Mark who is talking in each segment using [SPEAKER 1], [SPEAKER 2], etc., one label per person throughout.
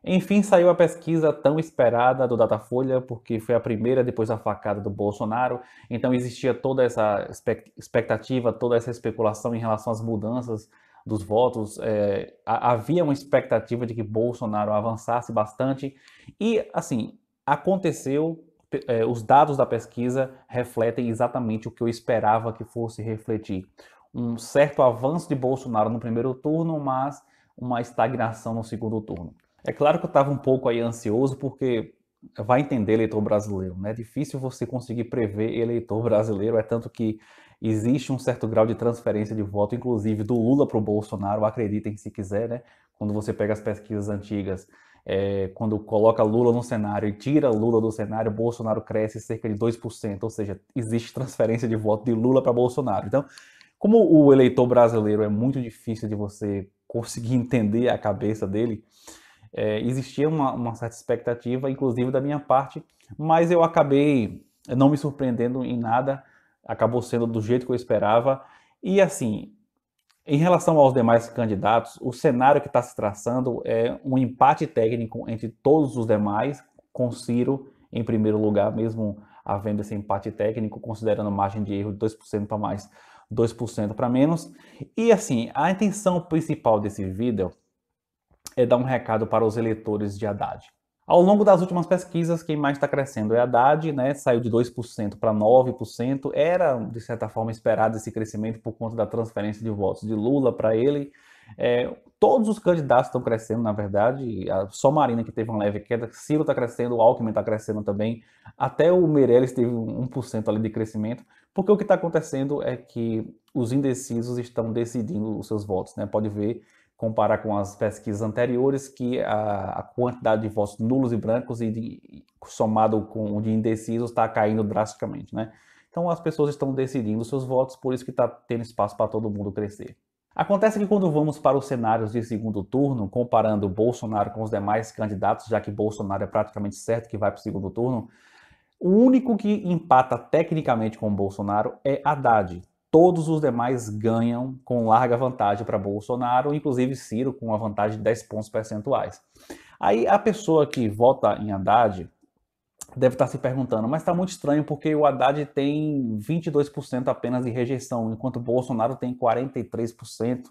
[SPEAKER 1] Enfim, saiu a pesquisa tão esperada do Datafolha, porque foi a primeira depois da facada do Bolsonaro. Então existia toda essa expectativa, toda essa especulação em relação às mudanças dos votos. Havia uma expectativa de que Bolsonaro avançasse bastante. E, assim, aconteceu. Os dados da pesquisa refletem exatamente o que eu esperava que fosse refletir. Um certo avanço de Bolsonaro no primeiro turno, mas uma estagnação no segundo turno. É claro que eu estava um pouco aí ansioso, porque vai entender eleitor brasileiro, né? É difícil você conseguir prever eleitor brasileiro, é tanto que existe um certo grau de transferência de voto, inclusive do Lula para o Bolsonaro, acreditem se quiser, né? Quando você pega as pesquisas antigas, quando coloca Lula no cenário e tira Lula do cenário, Bolsonaro cresce cerca de 2%, ou seja, existe transferência de voto de Lula para Bolsonaro. Então, como o eleitor brasileiro é muito difícil de você conseguir entender a cabeça dele, existia uma certa expectativa, inclusive da minha parte, mas eu acabei não me surpreendendo em nada, acabou sendo do jeito que eu esperava. E assim, em relação aos demais candidatos, o cenário que está se traçando é um empate técnico entre todos os demais, com Ciro em primeiro lugar, mesmo havendo esse empate técnico, considerando margem de erro de 2% para mais, 2% para menos. E assim, a intenção principal desse vídeo é dar um recado para os eleitores de Haddad. Ao longo das últimas pesquisas, quem mais está crescendo é Haddad, né? Saiu de 2% para 9%. Era, de certa forma, esperado esse crescimento por conta da transferência de votos de Lula para ele. Todos os candidatos estão crescendo, na verdade. Só Marina que teve uma leve queda. Ciro está crescendo, o Alckmin está crescendo também. Até o Meirelles teve 1% ali de crescimento. Porque o que está acontecendo é que os indecisos estão decidindo os seus votos, né? Pode ver, comparar com as pesquisas anteriores, que a quantidade de votos nulos e brancos somado com o de indecisos está caindo drasticamente, né? Então as pessoas estão decidindo seus votos, por isso que está tendo espaço para todo mundo crescer. Acontece que quando vamos para os cenários de segundo turno, comparando Bolsonaro com os demais candidatos, já que Bolsonaro é praticamente certo que vai para o segundo turno, o único que empata tecnicamente com o Bolsonaro é Haddad. Todos os demais ganham com larga vantagem para Bolsonaro, inclusive Ciro com uma vantagem de 10 pontos percentuais. Aí a pessoa que vota em Haddad deve estar se perguntando, mas está muito estranho porque o Haddad tem 22% apenas de rejeição, enquanto o Bolsonaro tem 43%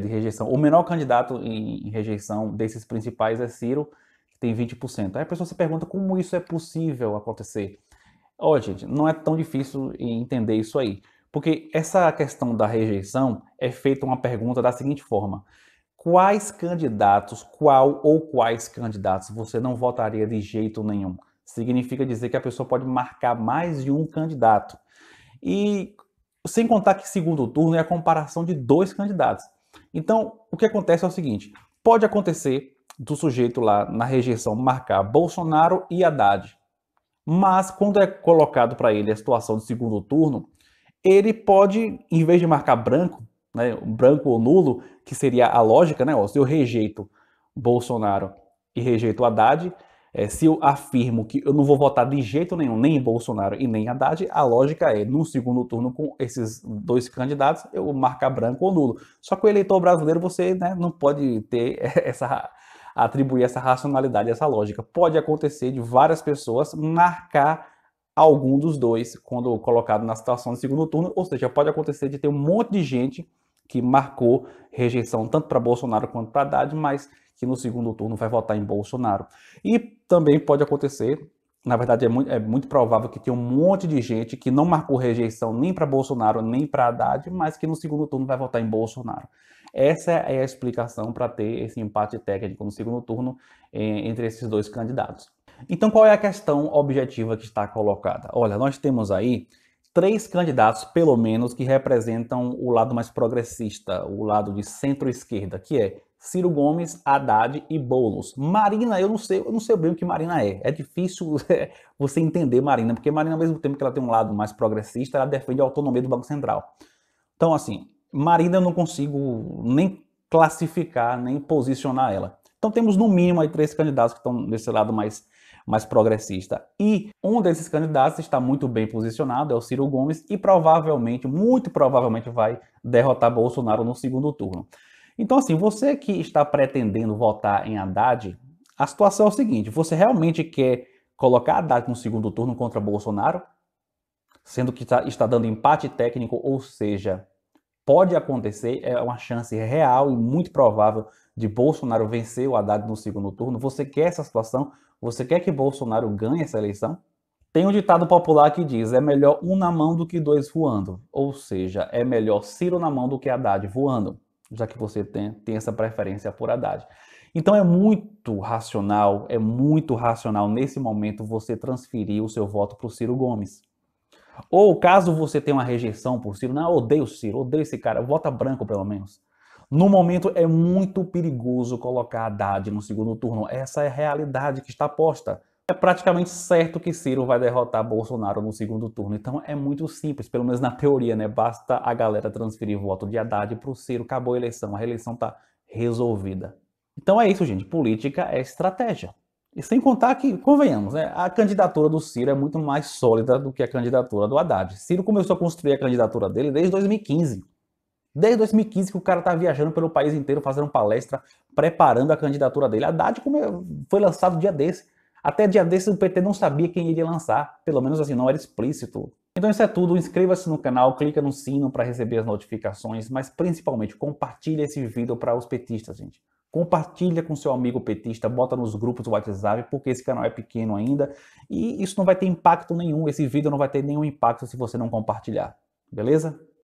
[SPEAKER 1] de rejeição. O menor candidato em rejeição desses principais é Ciro, que tem 20%. Aí a pessoa se pergunta como isso é possível acontecer. Olha, gente, não é tão difícil entender isso aí. Porque essa questão da rejeição é feita uma pergunta da seguinte forma: qual ou quais candidatos você não votaria de jeito nenhum? Significa dizer que a pessoa pode marcar mais de um candidato. E sem contar que segundo turno é a comparação de dois candidatos. Então, o que acontece é o seguinte: pode acontecer do sujeito lá na rejeição marcar Bolsonaro e Haddad. Mas quando é colocado para ele a situação de segundo turno, ele pode, em vez de marcar branco, né, branco ou nulo, que seria a lógica, né, ó, se eu rejeito Bolsonaro e rejeito Haddad, se eu afirmo que eu não vou votar de jeito nenhum, nem em Bolsonaro e nem em Haddad, a lógica é, no segundo turno, com esses dois candidatos, eu marcar branco ou nulo. Só que o eleitor brasileiro, você, né, não pode ter atribuir essa racionalidade, essa lógica. Pode acontecer de várias pessoas marcar algum dos dois quando colocado na situação de segundo turno, ou seja, pode acontecer de ter um monte de gente que marcou rejeição tanto para Bolsonaro quanto para Haddad, mas que no segundo turno vai votar em Bolsonaro. E também pode acontecer, na verdade é muito provável que tenha um monte de gente que não marcou rejeição nem para Bolsonaro nem para Haddad, mas que no segundo turno vai votar em Bolsonaro. Essa é a explicação para ter esse empate técnico no segundo turno entre esses dois candidatos. Então, qual é a questão objetiva que está colocada? Olha, nós temos aí três candidatos, pelo menos, que representam o lado mais progressista, o lado de centro-esquerda, que é Ciro Gomes, Haddad e Boulos. Marina, eu não sei bem o que Marina é. É difícil você entender Marina, porque Marina, ao mesmo tempo que ela tem um lado mais progressista, ela defende a autonomia do Banco Central. Então, assim, Marina eu não consigo nem classificar, nem posicionar ela. Então temos no mínimo aí três candidatos que estão desse lado mais progressista. E um desses candidatos está muito bem posicionado, é o Ciro Gomes, e provavelmente, muito provavelmente, vai derrotar Bolsonaro no segundo turno. Então, assim, você que está pretendendo votar em Haddad, A situação é o seguinte, você realmente quer colocar Haddad no segundo turno contra Bolsonaro? Sendo que está dando empate técnico, ou seja, pode acontecer, é uma chance real e muito provável de Bolsonaro vencer o Haddad no segundo turno. Você quer essa situação? Você quer que Bolsonaro ganhe essa eleição? Tem um ditado popular que diz, é melhor um na mão do que dois voando. Ou seja, é melhor Ciro na mão do que Haddad voando, já que você tem essa preferência por Haddad. Então é muito racional nesse momento você transferir o seu voto para o Ciro Gomes. Ou caso você tenha uma rejeição por Ciro, não, eu odeio o Ciro, odeio esse cara, vota branco pelo menos. No momento é muito perigoso colocar Haddad no segundo turno, essa é a realidade que está posta. É praticamente certo que Ciro vai derrotar Bolsonaro no segundo turno, então é muito simples, pelo menos na teoria, né? Basta a galera transferir voto de Haddad para o Ciro, acabou a eleição, a reeleição está resolvida. Então é isso, gente, política é estratégia. E sem contar que, convenhamos, né, a candidatura do Ciro é muito mais sólida do que a candidatura do Haddad. Ciro começou a construir a candidatura dele desde 2015. Desde 2015 que o cara tá viajando pelo país inteiro, fazendo palestra, preparando a candidatura dele. Haddad foi lançado dia desse. Até dia desse o PT não sabia quem iria lançar. Pelo menos assim, não era explícito. Então isso é tudo. Inscreva-se no canal, clica no sino para receber as notificações, mas principalmente compartilhe esse vídeo para os petistas, gente. Compartilha com seu amigo petista, bota nos grupos do WhatsApp, porque esse canal é pequeno ainda e isso não vai ter impacto nenhum, esse vídeo não vai ter nenhum impacto se você não compartilhar, beleza?